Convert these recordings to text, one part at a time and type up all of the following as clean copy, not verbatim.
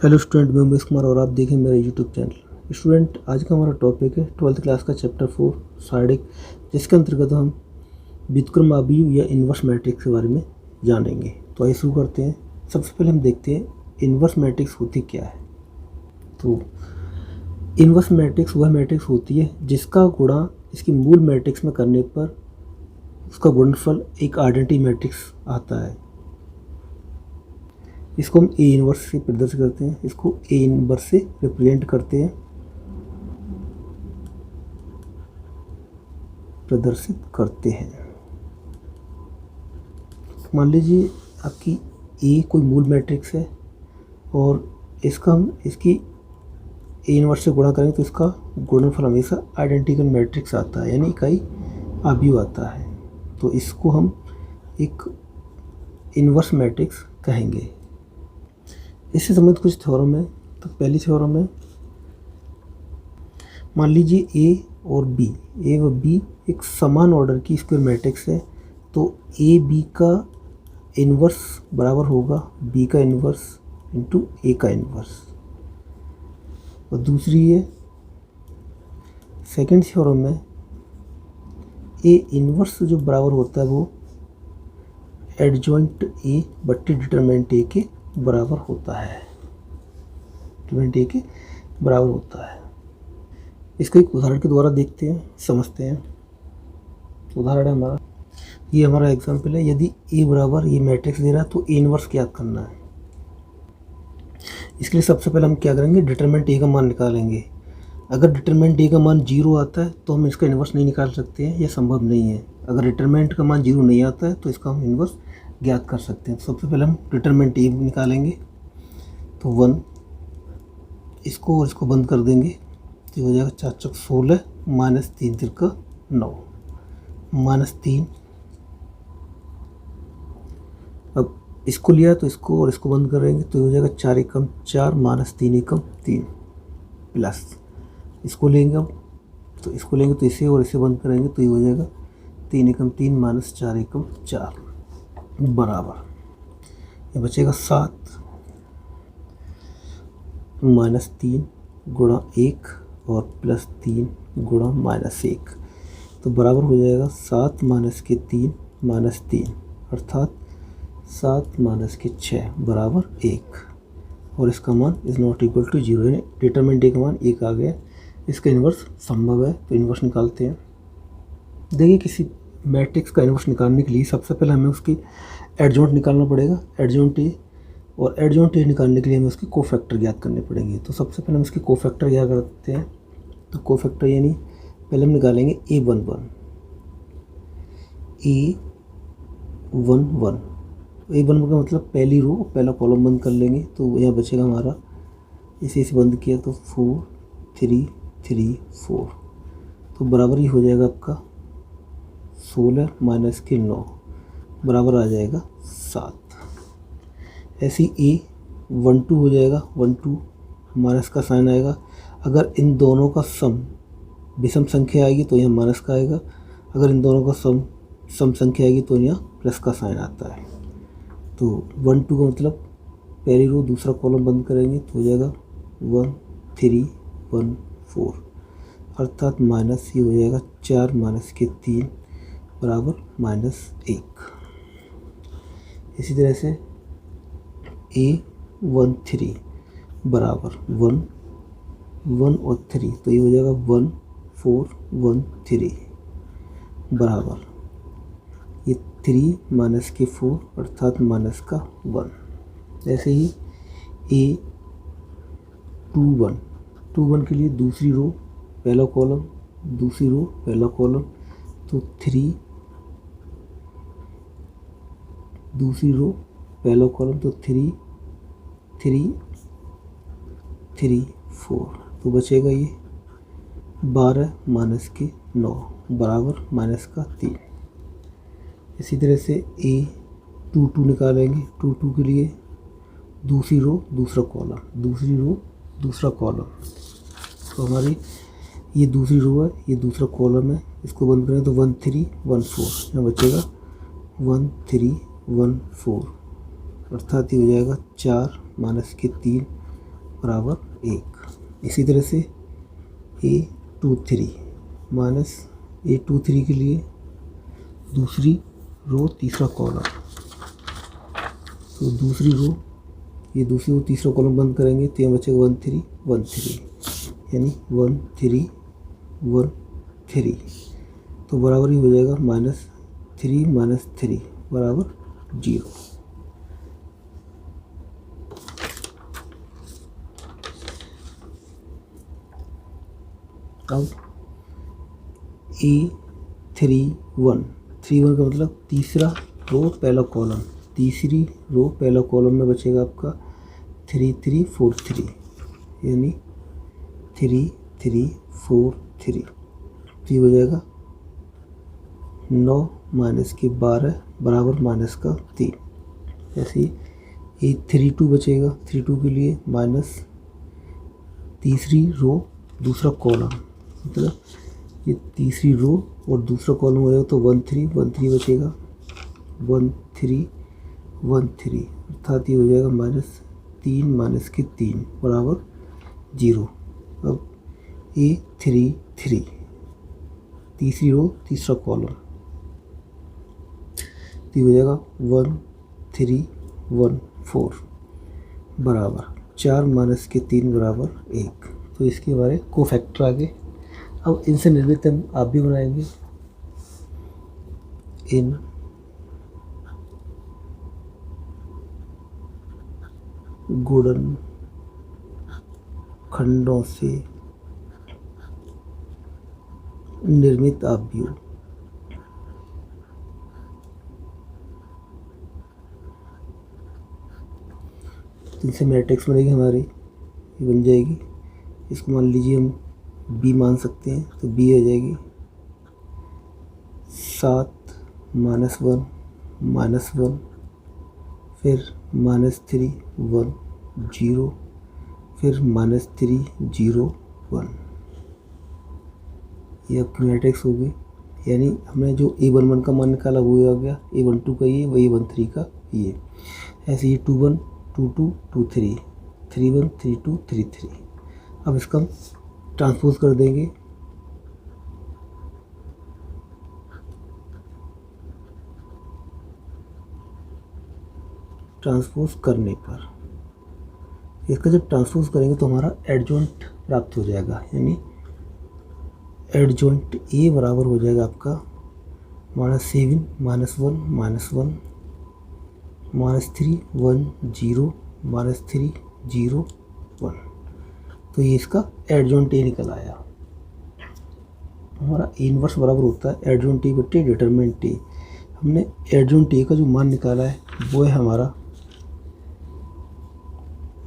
Hello student, मैं उमेश कुमार और आप देखें मेरा यूट्यूब चैनल। स्टूडेंट, आज का हमारा टॉपिक है 12th क्लास का चैप्टर 4 सारणिक, जिसके अंतर्गत हम व्युत्क्रम आव्यूह या इन्वर्स मैट्रिक्स के बारे में जानेंगे। तो आइए शुरू करते हैं। सबसे पहले हम देखते हैं इन्वर्स मैट्रिक्स होती क्या है। तो इन्वर्स मैट्रिक्स वह मैट्रिक्स होती है जिसका गुणा इसकी मूल मैट्रिक्स में करने पर उसका गुणनफल एक आइडेंटिटी मैट्रिक्स आता है। इसको हम ए इनवर्स से प्रदर्शित करते हैं, इसको ए इनवर्स से रिप्रेजेंट करते हैं, प्रदर्शित करते हैं। मान लीजिए आपकी ए कोई मूल मैट्रिक्स है और इसका हम इसकी ए इनवर्स से गुणा करेंगे तो इसका गुणनफल हमेशा आइडेंटिकल मैट्रिक्स आता है, यानी इकाई आव्यूह आता है। तो इसको हम एक इन्वर्स मैट्रिक्स कहेंगे। इससे संबंधित कुछ थ्योरम है। तो पहली थ्योरम है, मान लीजिए ए और बी एक समान ऑर्डर की स्क्वायर मैट्रिक्स है, तो ए बी का इन्वर्स बराबर होगा बी का इन्वर्स इंटू ए का इन्वर्स। और दूसरी है सेकंड थ्योरम में, ए इन्वर्स जो बराबर होता है वो एडजॉइंट ए बट्टे डिटरमिनेंट ए के बराबर होता है, डिटरमिनेंट ए के बराबर होता है। इसको एक उदाहरण के द्वारा देखते हैं, समझते हैं। उदाहरण है हमारा, ये हमारा एग्जाम्पल है। यदि ए बराबर ये मैट्रिक्स दे रहा है तो ए इनवर्स ज्ञात करना है। इसके लिए सबसे पहले हम क्या करेंगे, डिटरमिनेंट ए का मान निकालेंगे। अगर डिटरमिनेंट ए का मान 0 आता है तो हम इसका इन्वर्स नहीं निकाल सकते हैं, यह संभव नहीं है। अगर डिटरमिनेंट का मान 0 नहीं आता है तो इसका हम इन्वर्स ज्ञात कर सकते हैं। तो सबसे पहले हम डिटरमिनेंट ए निकालेंगे, तो 1, इसको और इसको बंद कर देंगे तो हो जाएगा 4 चौक 16 माइनस 3 तिरका 9 माइनस 3। अब इसको लिया तो इसको और इसको बंद करेंगे तो हो जाएगा 4 एकम 4 माइनस 3 एकम 3 प्लस इसको लेंगे। अब तो इसको लेंगे तो इसे और इसे बंद करेंगे तो ये हो जाएगा 3 एकम 3 माइनस 4 एकम 4 बराबर, ये बचेगा 7 माइनस 3 गुणा 1 और प्लस 3 गुणा माइनस 1, तो बराबर हो जाएगा 7 माइनस के 3 माइनस 3 अर्थात 7 माइनस के 6 बराबर 1। और इसका मान इज़ नॉट इक्वल टू 0, यानी डिटरमिनेंट ए का मान 1 आ गया। इसका इन्वर्स संभव है, तो इन्वर्स निकालते हैं। देखिए, किसी मैट्रिक्स का इन्वर्स निकालने के लिए सबसे पहले हमें उसकी एडजॉइंट निकालना पड़ेगा, एडजॉइंट ए, और एडजॉइंट ए निकालने के लिए हमें उसके कोफैक्टर ज्ञात करने पड़ेंगे। तो सबसे पहले हम इसके कोफैक्टर ज्ञात करते हैं। तो कोफैक्टर यानी पहले हम निकालेंगे A11 का मतलब पहली रो पहला कॉलम बंद कर लेंगे, तो यहाँ बचेगा हमारा, इसे बंद किया तो 4 3 3 4, तो बराबर ही हो जाएगा आपका 16 माइनस के 9 बराबर आ जाएगा 7। ऐसे ही A12 हो जाएगा, 12 माइनस का साइन आएगा। अगर इन दोनों का सम विषम संख्या आएगी तो यहाँ माइनस का आएगा, अगर इन दोनों का सम संख्या आएगी तो यहाँ प्लस का साइन आता है। तो 12 का मतलब पहली रो दूसरा कॉलम बंद करेंगे तो हो जाएगा 1 3 1 4 अर्थात माइनस ही हो जाएगा 4 माइनस के 3 बराबर माइनस 1। इसी तरह से A13 बराबर 1 1 और 3, तो ये हो जाएगा 1 4 1 3 बराबर ये 3 माइनस के 4 अर्थात माइनस का 1। ऐसे ही A21 के लिए दूसरी रो पहला कॉलम, दूसरी रो पहला कॉलम, तो 3, दूसरी रो पहला कॉलम, तो 3 3 3 4, तो बचेगा ये 12 माइनस के 9 बराबर माइनस का 3। इसी तरह से A22 निकालेंगे। 22 के लिए दूसरी रो दूसरा कॉलम, दूसरी रो दूसरा कॉलम, तो हमारी ये दूसरी रो है, ये दूसरा कॉलम है, इसको बंद करें तो 1 3 1 4, यहाँ बचेगा 1 3 1 4 अर्थात ये हो जाएगा 4 माइनस के 3 बराबर 1। इसी तरह से A23 माइनस A23 के लिए दूसरी रो तीसरा कॉलम, तो दूसरी रो ये दूसरी रो तीसरा कॉलम बंद करेंगे तो यहाँ बचेगा 1 3 1 3, यानी 1 3 1 3, तो बराबर ही हो जाएगा -3 बराबर 0। अब A31 का मतलब तीसरा रो पहला कॉलम, तीसरी रो पहला कॉलम में बचेगा आपका 3 3 4 3, यानी 3 3 4 3, तो ये हो जाएगा 9 माइनस के 12 बराबर माइनस का 3। ऐसे ही A32 बचेगा, 32 के लिए माइनस तीसरी रो दूसरा कॉलम, मतलब ये तीसरी रो और दूसरा कॉलम हो जाएगा तो 1 3 1 3 बचेगा, 1 3 1 3, अर्थात ये हो जाएगा -3 माइनस के 3 बराबर 0। अब A33 तीसरी रो तीसरा कॉलम, तो ये हो जाएगा 1 3 1 4 बराबर 4 माइनस के 3 बराबर 1। तो इसके बारे कोफैक्टर आगे। अब इनसे निर्मित आप भी बनाएंगे। इन गुणन खंडों से निर्मित अवयव इनसे मैट्रिक्स बनेगी हमारी, ये बन जाएगी। इसको मान लीजिए हम बी मान सकते हैं, तो बी आ जाएगी 7 -1 -1, फिर -3 1 0, फिर -3 0 1, ये आपकी मैट्रिक्स होगी। यानी हमने जो A11 का मान निकाला वो आ गया, A12 का ये, वही A13 का ये। ऐसे ये 21 22 23 31 32 33। अब इसका हम ट्रांसपोज कर देंगे, ट्रांसपोज करने पर इसका जब ट्रांसपोज करेंगे तो हमारा एडजॉइंट प्राप्त हो जाएगा, यानी एडजॉइंट ए बराबर हो जाएगा आपका -7 -1 -1 -3 1 0 -3 0 1। तो ये इसका एडजॉइंट ए निकल आया। हमारा ए इनवर्स बराबर होता है एडजॉइंट ए बट्टे डिटरमिनेंट ए। हमने एडजॉइंट ए का जो मान निकाला है वो है हमारा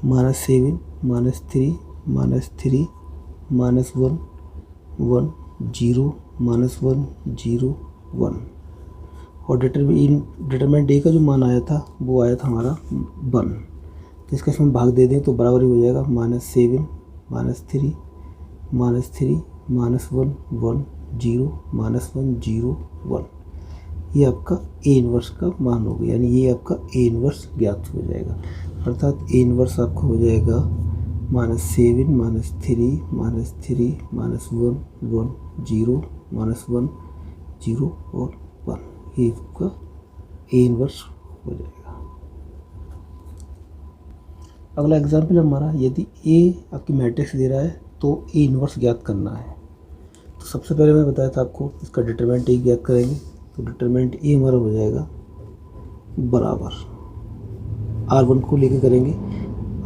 -7 -3 -3 -1 1 0 -1 0 1, और डिटरमिनेंट ए का जो मान आया था वो आया था हमारा 1। तो इसका इसमें भाग दे दें तो बराबर ही हो जाएगा -7 -3 -3 -1 1 0 -1 0 1। ये आपका ए इनवर्स का मान हो गया, यानी ये आपका ए इनवर्स ज्ञात हो जाएगा। अर्थात ए इनवर्स आपका हो जाएगा -7 -3 -3 -1 1 0 -1 0 और 1। ये आपका ए इनवर्स हो जाएगा। अगला एग्जाम्पल हमारा, यदि ए आपकी मैट्रिक्स दे रहा है तो ए इनवर्स ज्ञात करना है। तो सबसे पहले मैं बताया था आपको इसका डिटरमिनेंट ए ज्ञात करेंगे, तो डिटरमिनेंट ए हमारा हो जाएगा बराबर R1 को लेके करेंगे,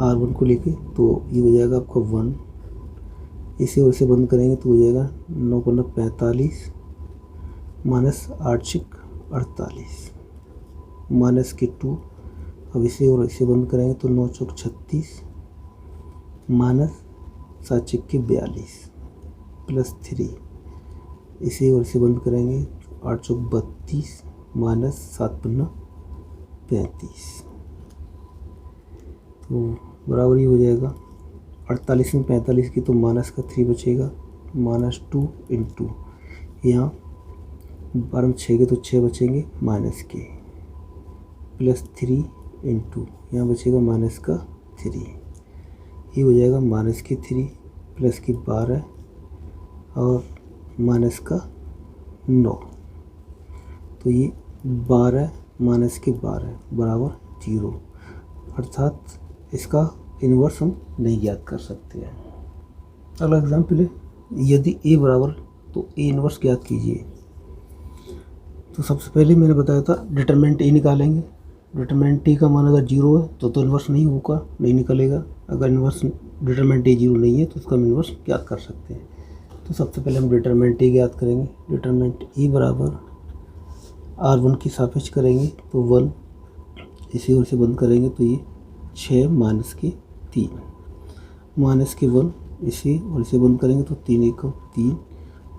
R1 को लेके तो ये हो जाएगा आपका 1, इसे और इसे बंद करेंगे तो हो जाएगा 9 × 45 -8 × 48 -2। अब इसे और इसे बंद करेंगे तो 9 × 36 -7 × 42 +3, इसे और इसे बंद करेंगे 8 × 32 -7 × 35, तो बराबर ही हो जाएगा 48 में 45 की, तो -3 बचेगा, -2 × यहाँ 12 में 6 के तो 6 बचेंगे माइनस के, +3 × यहाँ बचेगा -3। ये हो जाएगा माइनस की 3 प्लस की 12 और माइनस का 9। तो ये 12 माइनस के 12 बराबर 0, अर्थात इसका इन्वर्स हम नहीं ज्ञात कर सकते हैं। अगला एग्जाम्पल है, यदि ए बराबर, तो ए इन्वर्स ज्ञात कीजिए। तो सबसे पहले मैंने बताया था डिटरमिनेंट ए निकालेंगे। डिटरमिनेंट ए का मान अगर 0 है तो इन्वर्स नहीं होगा, नहीं निकलेगा। अगर इन्वर्स डिटरमिनेंट ए 0 नहीं है तो उसका हम इन्वर्स ज्ञात कर सकते हैं। तो सबसे पहले हम डिटरमिनेंट ए ज्ञात करेंगे। डिटरमिनेंट ए बराबर R1 की सापेक्ष करेंगे तो 1, इसी ओर से बंद करेंगे तो ये 6 माइनस के 3, माइनस के 1, इसी ओर से बंद करेंगे तो 3 1 3,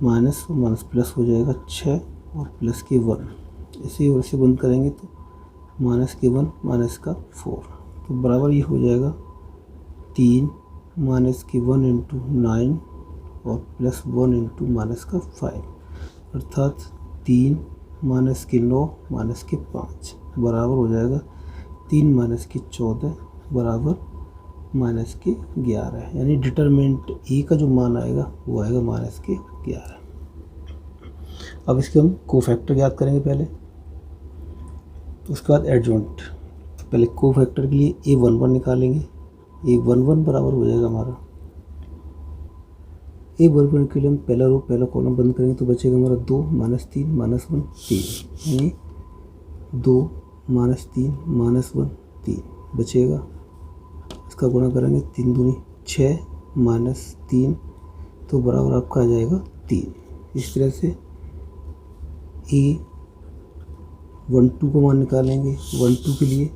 माइनस माइनस प्लस हो जाएगा 6 और प्लस के 1, इसी ओर से बंद करेंगे तो माइनस के 1 माइनस का 4, तो बराबर ये हो जाएगा 3 माइनस के 1 इंटू 9 और प्लस 1 इंटू माइनस का 5, अर्थात 3 माइनस के 9 माइनस के 5 बराबर हो जाएगा 3 माइनस के 14 बराबर माइनस के 11। यानी डिटरमिनेंट ए का जो मान आएगा वो आएगा माइनस के 11। अब इसके हम कोफैक्टर ज्ञात करेंगे पहले, उसके बाद एडजॉइंट। तो पहले कोफैक्टर के लिए A11 निकालेंगे। A11 बराबर हो जाएगा हमारा, A11 के लिए हम पहला रो पहला कॉलम बंद करेंगे तो बचेगा हमारा 2 माइनस 3 माइनस 1 3, यानी 2 माइनस 3 माइनस 1 3 बचेगा। इसका गुणा करेंगे 3 दूनी 6 माइनस 3, तो बराबर आपका आ जाएगा 3। इस तरह से A12 को मान निकालेंगे। 12 के लिए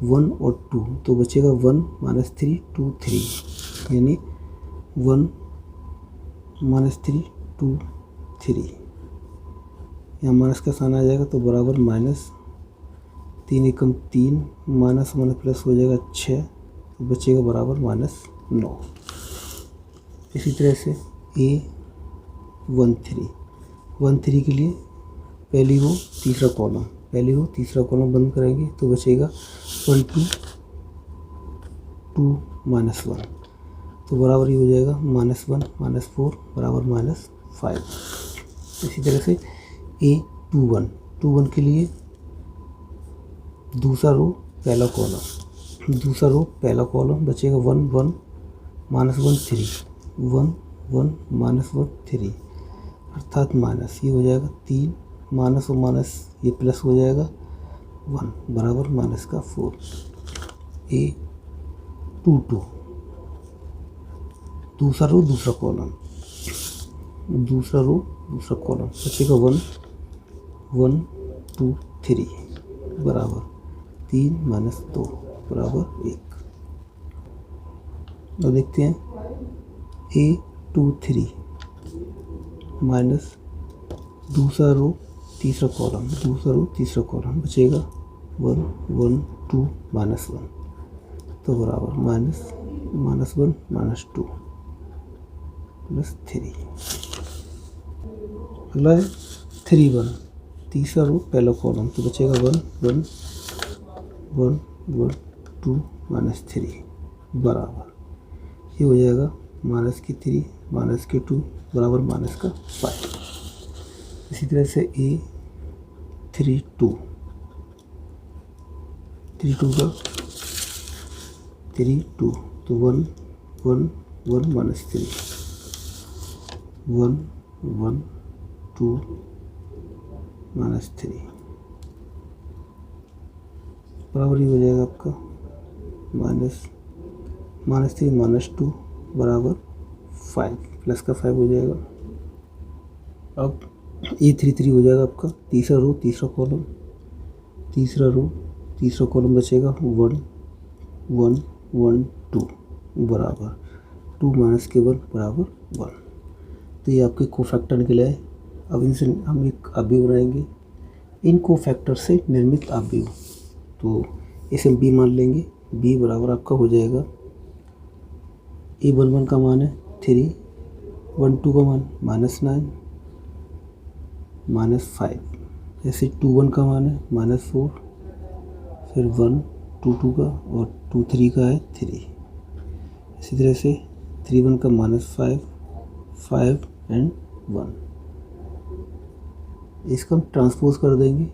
1 और 2, तो बचेगा 1 माइनस 3 2 3, यानी 1 माइनस 3 2 3, यहाँ माइनस का साइन आ जाएगा तो बराबर माइनस 3 एकम 3, माइनस माइनस प्लस हो जाएगा 6, तो बचेगा बराबर माइनस 9। इसी तरह से A13 के लिए पहली रो तीसरा कॉलम, पहली रो तीसरा कॉलम बंद करेंगे तो बचेगा 1 2 2 माइनस 1, तो बराबर ही हो जाएगा माइनस 1 माइनस 4 बराबर माइनस 5। इसी तरह से A21 के लिए दूसरा रो पहला कॉलम बचेगा 1 1 माइनस 1 3 1 1 माइनस 1 3, अर्थात माइनस ये हो जाएगा 3, माइनस और माइनस ये प्लस हो जाएगा 1 बराबर माइनस का 4। A22 दूसरा रो दूसरा कॉलम बचेगा 1 1 2 3 बराबर 3 माइनस 2 बराबर 1। अब देखते हैं A23 माइनस दूसरा रो तीसरा कॉलम बचेगा 1 1 2 माइनस 1, तो बराबर माइनस 1 माइनस 2 प्लस 3। अगला है 3 1, तीसरा रो पहला कॉलम, तो बचेगा 1 1 1 1 2 माइनस 3 बराबर ये हो जाएगा माइनस की 3 माइनस की 2 बराबर माइनस का 5। इसी तरह से A32 तो 1 1 1 माइनस 3 1 1 2 माइनस 3 बराबर ही हो जाएगा आपका माइनस 3 माइनस 2 बराबर 5, प्लस का 5 हो जाएगा। अब A33 हो जाएगा आपका तीसरा रो तीसरा कॉलम बचेगा 1 1 1 2 बराबर 2 माइनस के 1 बराबर 1। तो ये आपके कोफैक्टर निकले हैं। अब इनसे हम एक अवयव बनाएंगे, इन कोफैक्टर से निर्मित अवयव। तो इसे हम B मान लेंगे। B बराबर आपका हो जाएगा A11 का मान है 3, 12 का मान -9 -5, ऐसे 21 का मान है -4, फिर 1 22 का और 23 का है 3, इसी तरह से 3 1 का -5, 5 एंड 1। इसका हम ट्रांसपोज कर देंगे।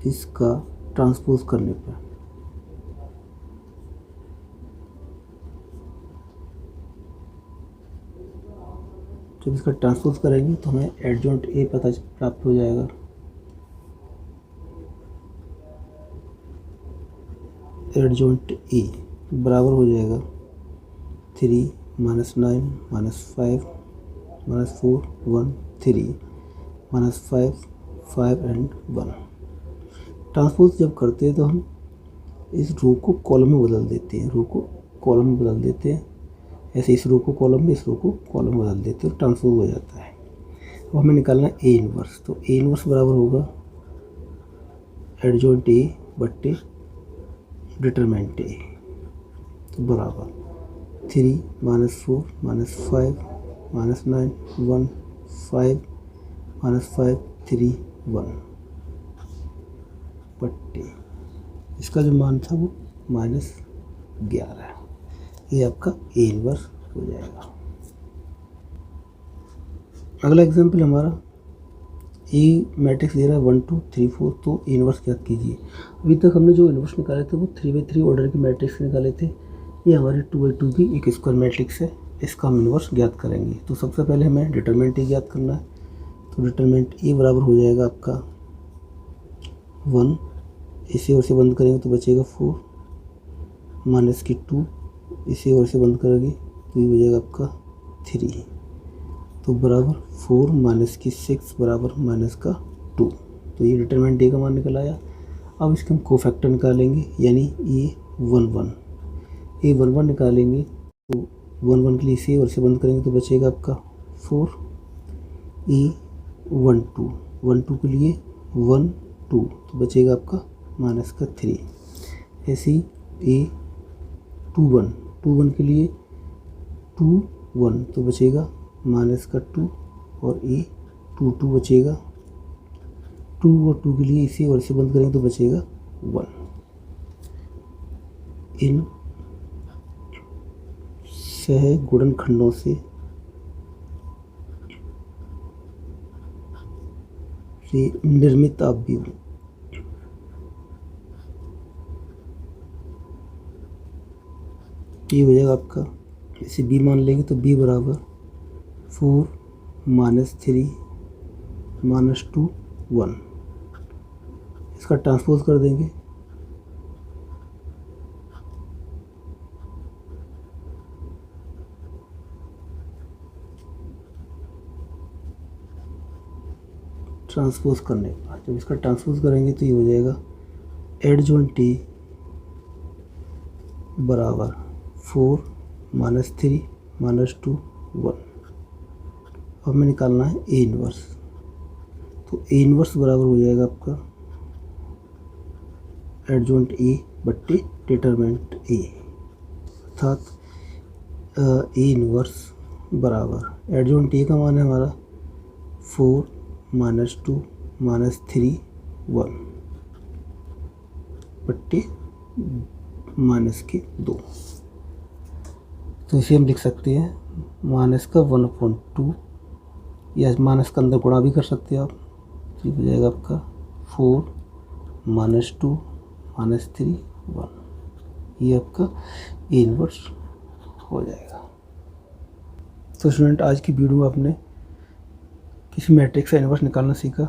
इसका ट्रांसपोज करने पर जब इसका ट्रांसपोज करेंगे तो हमें एडजॉइंट ए पता प्राप्त हो जाएगा। एडजॉइंट ए बराबर हो जाएगा 3 -9 -5 -4 1 3 -5 5 एंड 1। ट्रांसपोज जब करते हैं तो हम इस रो को कॉलम में बदल देते हैं, रो को कॉलम में बदल देते हैं। ऐसे इस रो को कॉलम में, इस रो को कॉलम में बदल देते हैं, ट्रांसपोज हो जाता है। अब हमें निकालना है ए इनवर्स। तो ए इनवर्स बराबर होगा एडजॉइंट ए बट्टे डिटरमिनेंट ए। तो बराबर 3 -4 -5 -9 1 5 -5 3 1 बट्टे इसका जो मान था वो -11। ये आपका ए इनवर्स हो जाएगा। अगला एग्जांपल हमारा ए मैट्रिक्स दे रहा है 1 2 3 4। तो ए इनवर्स ज्ञात कीजिए। अभी तक हमने जो इनवर्स निकाले थे वो 3/3 ऑर्डर के मैट्रिक्स निकाले थे। ये हमारे 2/2 की एक स्क्वायर मैट्रिक्स है। इसका हम इनवर्स ज्ञात करेंगे। तो सबसे पहले हमें डिटरमिनेंट ए ज्ञात करना है। तो डिटरमिनेंट ए बराबर हो जाएगा आपका 1। इसे और से बंद करेंगे तो बचेगा 4 माइनस की 2। इसे और से बंद करेंगे तो ये हो जाएगा आपका 3। तो बराबर 4 माइनस की 6 बराबर माइनस का 2। तो ये डिटरमिनेंट ए का मान निकल आया। अब इसके हम कोफैक्टर निकालेंगे, यानी ये 1 1 ए 1 1 निकालेंगे। तो 1 1 के लिए इसे और से बंद करेंगे तो बचेगा आपका 4। ए 1 2 1 2 के लिए 1 2 तो बचेगा आपका माइनस का 3। ऐसे ही ए 2 1 2 1 के लिए 2 1 तो बचेगा माइनस का 2। और ए 2 2 बचेगा। 2 और 2 के लिए इसे और से बंद करेंगे तो बचेगा 1। इन सह गुणनखंडों से निर्मित अवयव ये हो जाएगा आपका, इसे बी मान लेंगे तो बी बराबर 4 -3 -2 1। इसका ट्रांसपोज कर देंगे। ट्रांसपोज करने के बाद जब इसका ट्रांसपोज करेंगे तो ये हो जाएगा एडजॉइंट ए बराबर 4 -3 -2 1। अब हमें निकालना है ए इनवर्स। तो ए इनवर्स बराबर हो जाएगा आपका एडजॉइंट ए बट्टे डिटरमिनेंट ए, अर्थात ए इनवर्स बराबर एडजॉइंट ए का मान है हमारा 4 -2 -3 1 बट्टे माइनस के 2। तो इसे हम लिख सकते हैं माइनस का 1/2 या माइनस का अंदर गुणा भी कर सकते हैं आप। तो ये हो जाएगा आपका 4 -2 -3 1। ये आपका ए इनवर्स हो जाएगा। तो स्टूडेंट आज की वीडियो में आपने किसी मैट्रिक्स का इनवर्स निकालना सीखा।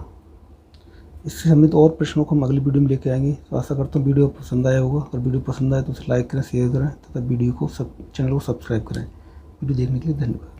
इससे संबंधित और प्रश्नों को हम अगली वीडियो में लेके आएंगे। तो आशा करता हूँ वीडियो पसंद आया होगा, और वीडियो पसंद आए तो उसे लाइक करें, शेयर करें तथा वीडियो को चैनल को सब्सक्राइब करें। वीडियो देखने के लिए धन्यवाद।